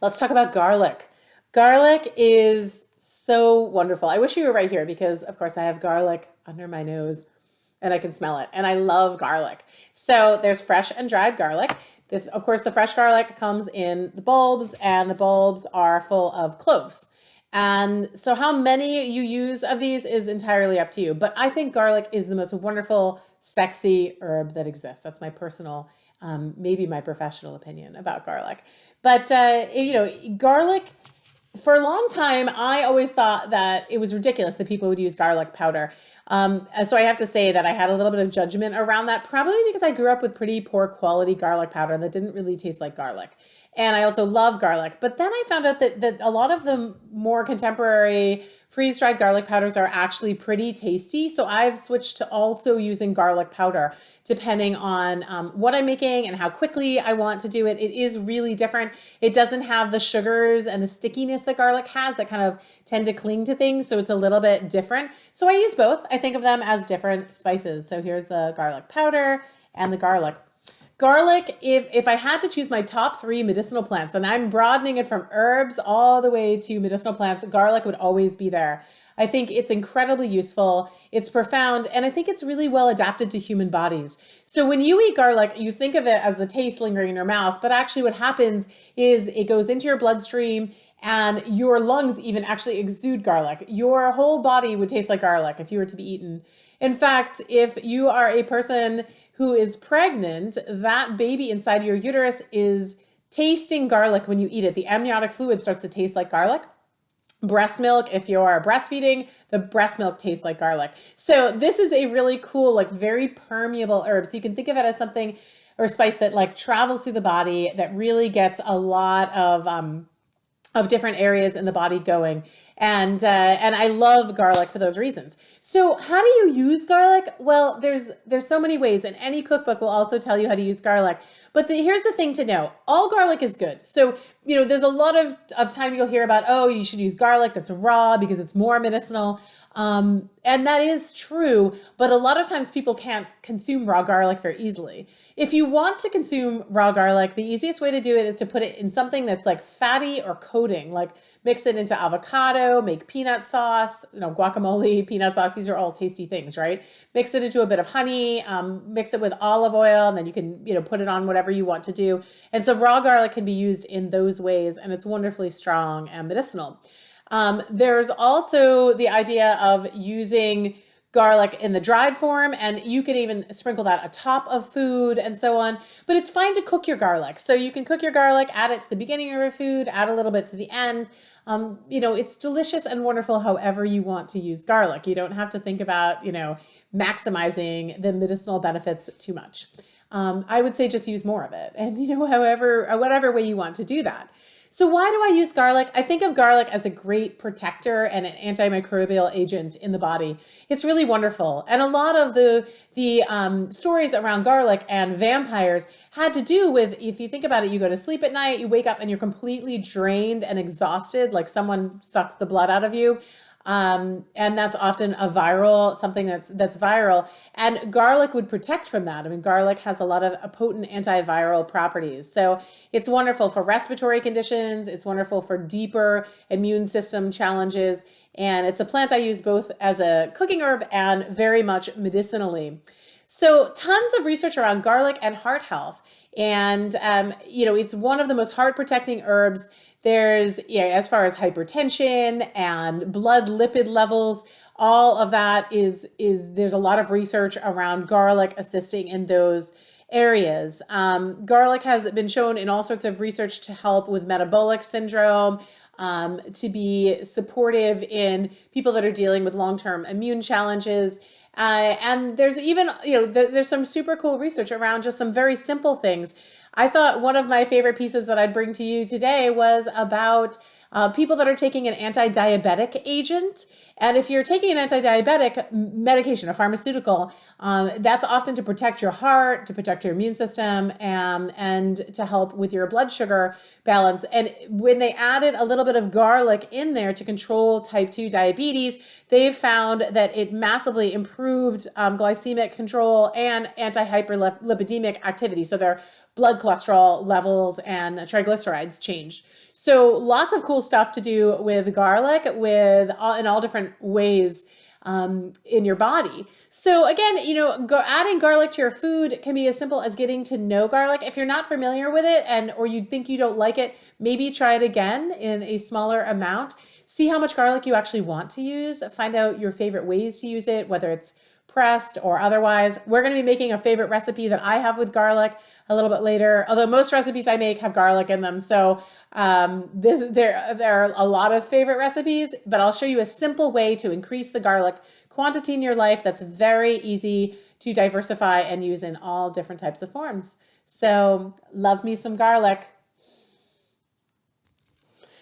Let's talk about garlic. Garlic is so wonderful. I wish you were right here because, of course, I have garlic under my nose and I can smell it. And I love garlic. So there's fresh and dried garlic. This, of course, the fresh garlic comes in the bulbs, and the bulbs are full of cloves. And so, how many you use of these is entirely up to you. But I think garlic is the most wonderful, sexy herb that exists. That's my personal, maybe my professional opinion about garlic. But, garlic for a long time, I always thought that it was ridiculous that people would use garlic powder. So I have to say that I had a little bit of judgment around that, probably because I grew up with pretty poor quality garlic powder that didn't really taste like garlic. And I also love garlic. But then I found out that a lot of the more contemporary freeze-dried garlic powders are actually pretty tasty. So I've switched to also using garlic powder depending on what I'm making and how quickly I want to do it. It is really different. It doesn't have the sugars and the stickiness that garlic has that kind of tend to cling to things. So it's a little bit different. So I use both. I think of them as different spices. So here's the garlic powder and the garlic. Garlic, if I had to choose my top three medicinal plants, and I'm broadening it from herbs all the way to medicinal plants, garlic would always be there. I think it's incredibly useful. It's profound, and I think it's really well adapted to human bodies. So when you eat garlic, you think of it as the taste lingering in your mouth, but actually what happens is it goes into your bloodstream and your lungs even actually exude garlic. Your whole body would taste like garlic if you were to be eaten. In fact, if you are a person who is pregnant, that baby inside your uterus is tasting garlic when you eat it. The amniotic fluid starts to taste like garlic. Breast milk, if you're breastfeeding, the breast milk tastes like garlic. So this is a really cool, like very permeable herb. So you can think of it as something or spice that like travels through the body that really gets a lot of different areas in the body going. And I love garlic for those reasons. So how do you use garlic? Well, there's so many ways, and any cookbook will also tell you how to use garlic. But here's the thing to know. All garlic is good. So, there's a lot of time you'll hear about, oh, you should use garlic that's raw because it's more medicinal. And that is true, but a lot of times people can't consume raw garlic very easily. If you want to consume raw garlic, the easiest way to do it is to put it in something that's like fatty or coating, like mix it into avocado, make peanut sauce, guacamole, peanut sauce. These are all tasty things, right? Mix it into a bit of honey, mix it with olive oil, and then you can, put it on whatever you want to do. And so raw garlic can be used in those ways, and it's wonderfully strong and medicinal. There's also the idea of using garlic in the dried form, and you can even sprinkle that atop of food and so on. But it's fine to cook your garlic. So you can cook your garlic, add it to the beginning of your food, add a little bit to the end. It's delicious and wonderful however you want to use garlic. You don't have to think about, maximizing the medicinal benefits too much. I would say just use more of it, and whatever way you want to do that. So why do I use garlic? I think of garlic as a great protector and an antimicrobial agent in the body. It's really wonderful. And a lot of the stories around garlic and vampires had to do with, if you think about it, you go to sleep at night, you wake up and you're completely drained and exhausted, like someone sucked the blood out of you. And that's often something that's viral, and garlic would protect from that. I mean, garlic has a lot of potent antiviral properties. So it's wonderful for respiratory conditions. It's wonderful for deeper immune system challenges. And it's a plant I use both as a cooking herb and very much medicinally. So tons of research around garlic and heart health. And, it's one of the most heart protecting herbs. There's, as far as hypertension and blood lipid levels, all of that there's a lot of research around garlic assisting in those areas. Garlic has been shown in all sorts of research to help with metabolic syndrome, to be supportive in people that are dealing with long-term immune challenges. And there's even, there's some super cool research around just some very simple things. I thought one of my favorite pieces that I'd bring to you today was about people that are taking an anti-diabetic agent. And if you're taking an anti-diabetic medication, a pharmaceutical, that's often to protect your heart, to protect your immune system, and to help with your blood sugar balance. And when they added a little bit of garlic in there to control type 2 diabetes, they've found that it massively improved glycemic control and anti-hyperlipidemic activity. So they're blood cholesterol levels and triglycerides changed. So lots of cool stuff to do with garlic in all different ways in your body. So again, adding garlic to your food can be as simple as getting to know garlic. If you're not familiar with it or you think you don't like it, maybe try it again in a smaller amount. See how much garlic you actually want to use. Find out your favorite ways to use it, whether it's pressed or otherwise. We're going to be making a favorite recipe that I have with garlic a little bit later, although most recipes I make have garlic in them. So there are a lot of favorite recipes, but I'll show you a simple way to increase the garlic quantity in your life that's very easy to diversify and use in all different types of forms. So love me some garlic.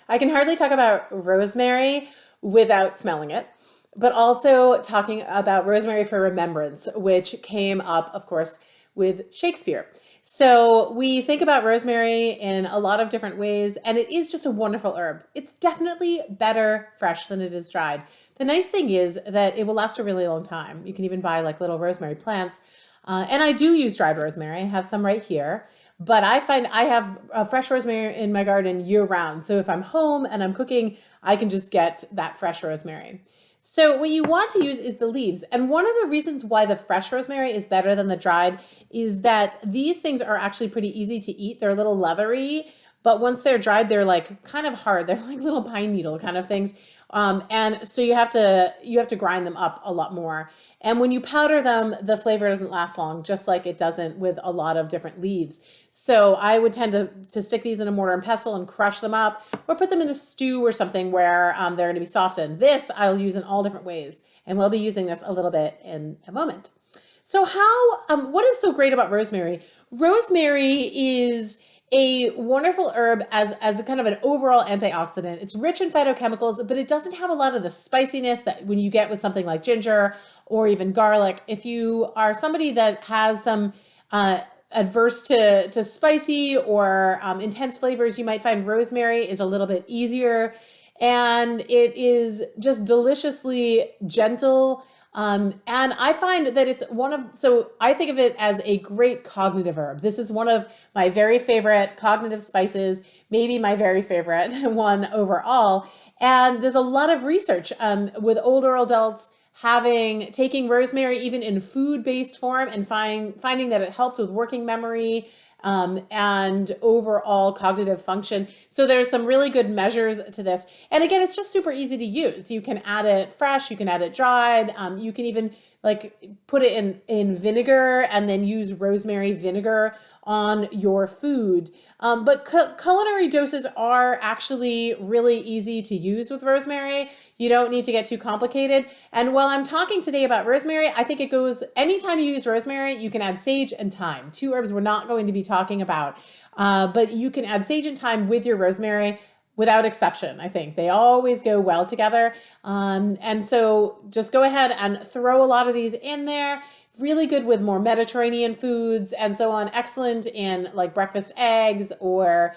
I can hardly talk about rosemary without smelling it, but also talking about rosemary for remembrance, which came up, of course, with Shakespeare. So we think about rosemary in a lot of different ways, and it is just a wonderful herb. It's definitely better fresh than it is dried. The nice thing is that it will last a really long time. You can even buy like little rosemary plants. And I do use dried rosemary. I have some right here. But I find I have fresh rosemary in my garden year round. So if I'm home and I'm cooking, I can just get that fresh rosemary. So what you want to use is the leaves. And one of the reasons why the fresh rosemary is better than the dried is that these things are actually pretty easy to eat. They're a little leathery, but once they're dried, they're like kind of hard. They're like little pine needle kind of things. And so you have to grind them up a lot more. And when you powder them, the flavor doesn't last long, just like it doesn't with a lot of different leaves. So I would tend to stick these in a mortar and pestle and crush them up, or put them in a stew or something where they're going to be softened. This I'll use in all different ways, and we'll be using this a little bit in a moment. So what is so great about rosemary? Rosemary is a wonderful herb as a kind of an overall antioxidant. It's rich in phytochemicals, but it doesn't have a lot of the spiciness that when you get with something like ginger or even garlic. If you are somebody that has some adverse to spicy or intense flavors, you might find rosemary is a little bit easier. And it is just deliciously gentle. And I find that so I think of it as a great cognitive herb. This is one of my very favorite cognitive spices, maybe my very favorite one overall. And there's a lot of research with older adults taking rosemary even in food-based form and finding that it helped with working memory and overall cognitive function. So there's some really good measures to this. And again, it's just super easy to use. You can add it fresh, you can add it dried. You can even put it in vinegar and then use rosemary vinegar on your food. But culinary doses are actually really easy to use with rosemary. You don't need to get too complicated. And while I'm talking today about rosemary, I think it goes, anytime you use rosemary, you can add sage and thyme, two herbs we're not going to be talking about. But you can add sage and thyme with your rosemary without exception. I think they always go well together. And so just go ahead and throw a lot of these in there. Really good with more Mediterranean foods and so on. Excellent in like breakfast eggs or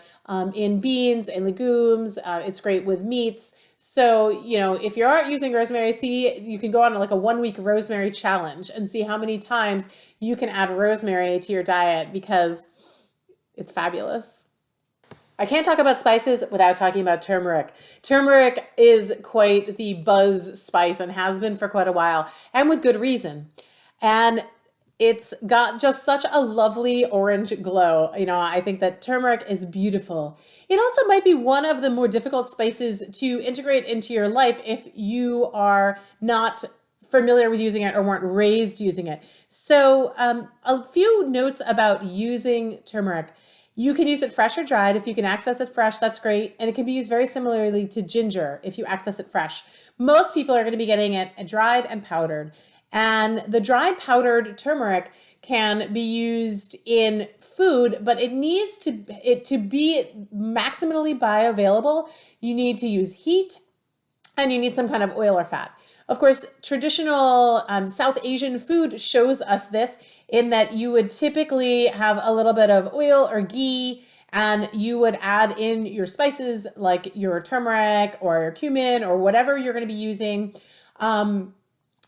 in beans and legumes. It's great with meats. So, if you aren't using rosemary, you can go on like a 1-week rosemary challenge and see how many times you can add rosemary to your diet because it's fabulous. I can't talk about spices without talking about turmeric. Turmeric is quite the buzz spice and has been for quite a while, and with good reason. And it's got just such a lovely orange glow. I think that turmeric is beautiful. It also might be one of the more difficult spices to integrate into your life if you are not familiar with using it or weren't raised using it. So a few notes about using turmeric. You can use it fresh or dried. If you can access it fresh, that's great. And it can be used very similarly to ginger if you access it fresh. Most people are going to be getting it dried and powdered. And the dried powdered turmeric can be used in food, but it needs to be maximally bioavailable. You need to use heat and you need some kind of oil or fat. Of course, traditional South Asian food shows us this in that you would typically have a little bit of oil or ghee, and you would add in your spices like your turmeric or your cumin or whatever you're going to be using.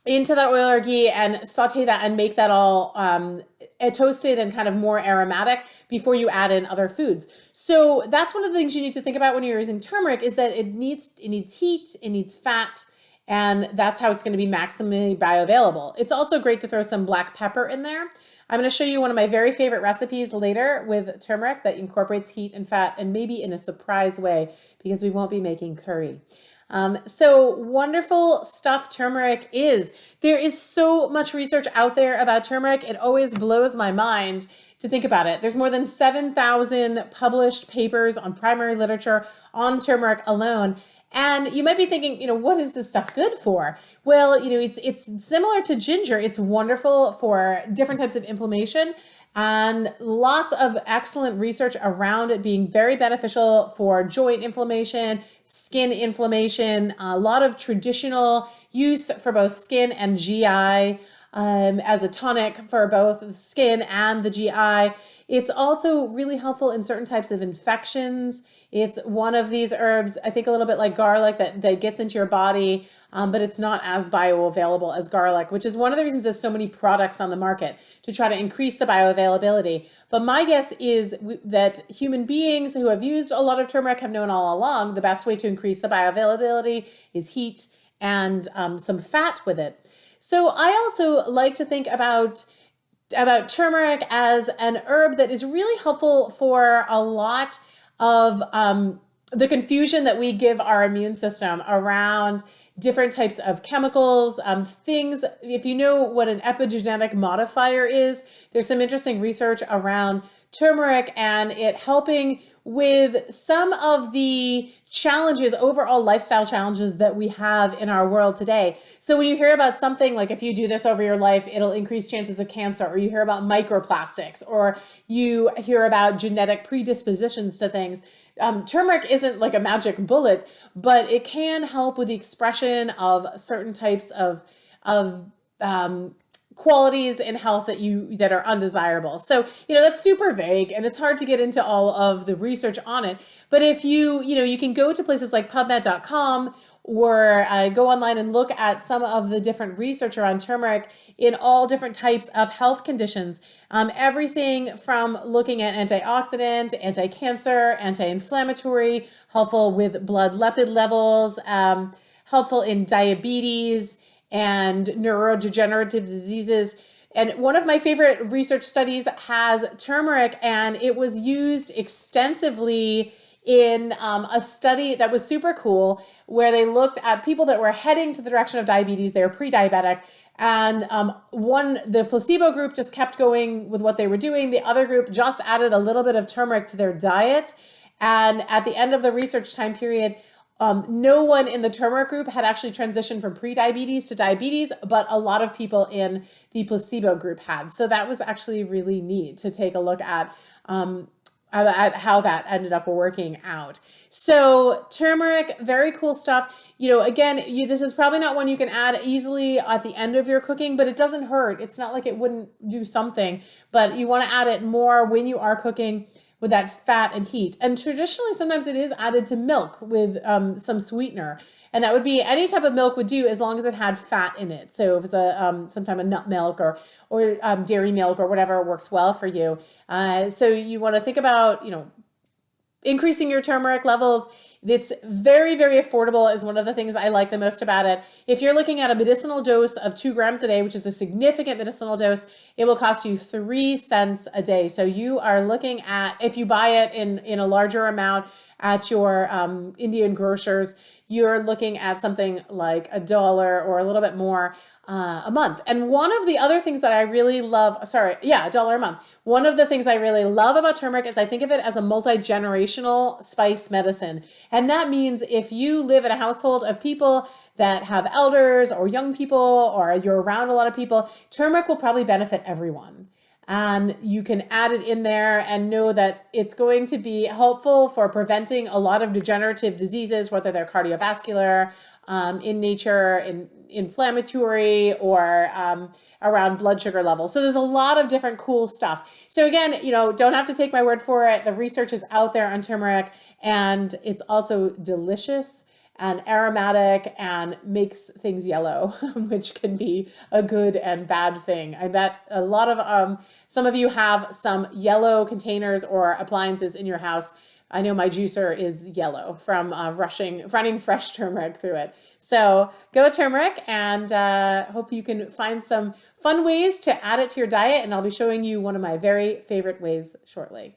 into that oil or ghee and saute that and make that all toasted and kind of more aromatic before you add in other foods. So that's one of the things you need to think about when you're using turmeric, is that it needs heat, it needs fat, and that's how it's going to be maximally bioavailable. It's also great to throw some black pepper in there. I'm going to show you one of my very favorite recipes later with turmeric that incorporates heat and fat, and maybe in a surprise way, because we won't be making curry. So wonderful stuff turmeric is. There is so much research out there about turmeric. It always blows my mind to think about it. There's more than 7,000 published papers on primary literature on turmeric alone. And you might be thinking, what is this stuff good for? Well, it's similar to ginger. It's wonderful for different types of inflammation, and lots of excellent research around it being very beneficial for joint inflammation, skin inflammation, a lot of traditional use for both skin and GI, as a tonic for both the skin and the GI. It's also really helpful in certain types of infections. It's one of these herbs, I think a little bit like garlic, that gets into your body, but it's not as bioavailable as garlic, which is one of the reasons there's so many products on the market to try to increase the bioavailability. But my guess is that human beings who have used a lot of turmeric have known all along the best way to increase the bioavailability is heat and some fat with it. So I also like to think about turmeric as an herb that is really helpful for a lot of the confusion that we give our immune system around different types of chemicals, things. If you know what an epigenetic modifier is, there's some interesting research around turmeric and it helping with some of the challenges, overall lifestyle challenges that we have in our world today. So when you hear about something like, if you do this over your life, it'll increase chances of cancer, or you hear about microplastics, or you hear about genetic predispositions to things, turmeric isn't like a magic bullet, but it can help with the expression of certain types of qualities in health that are undesirable. So, that's super vague and it's hard to get into all of the research on it. But if you can go to places like PubMed.com or go online and look at some of the different research around turmeric in all different types of health conditions. Everything from looking at antioxidant, anti-cancer, anti-inflammatory, helpful with blood lipid levels, helpful in diabetes and neurodegenerative diseases. And one of my favorite research studies has turmeric, and it was used extensively in a study that was super cool, where they looked at people that were heading to the direction of diabetes. They were pre-diabetic, and the placebo group just kept going with what they were doing. The other group just added a little bit of turmeric to their diet. And at the end of the research time period, no one in the turmeric group had actually transitioned from pre-diabetes to diabetes, but a lot of people in the placebo group had. So that was actually really neat to take a look at how that ended up working out. So turmeric, very cool stuff. Again, this is probably not one you can add easily at the end of your cooking, but it doesn't hurt. It's not like it wouldn't do something, but you want to add it more when you are cooking with that fat and heat. And traditionally, sometimes it is added to milk with some sweetener. And that would be any type of milk would do, as long as it had fat in it. So if it's some type of nut milk or dairy milk or whatever works well for you. So you want to think about, increasing your turmeric levels. It's very, very affordable is one of the things I like the most about it. If you're looking at a medicinal dose of 2 grams a day, which is a significant medicinal dose, it will cost you 3 cents a day. So you are looking at, if you buy it in a larger amount at your Indian grocers, you're looking at something like $1 or a little bit more a month. And one of the other things that I really love, $1 a month. One of the things I really love about turmeric is I think of it as a multi-generational spice medicine. And that means if you live in a household of people that have elders or young people, or you're around a lot of people, turmeric will probably benefit everyone. And you can add it in there and know that it's going to be helpful for preventing a lot of degenerative diseases, whether they're cardiovascular, in nature, inflammatory, or around blood sugar levels. So there's a lot of different cool stuff. So again, don't have to take my word for it. The research is out there on turmeric, and it's also delicious. and aromatic and makes things yellow, which can be a good and bad thing. I bet a lot of some of you have some yellow containers or appliances in your house. I know my juicer is yellow from running fresh turmeric through it. So go with turmeric, and hope you can find some fun ways to add it to your diet. And I'll be showing you one of my very favorite ways shortly.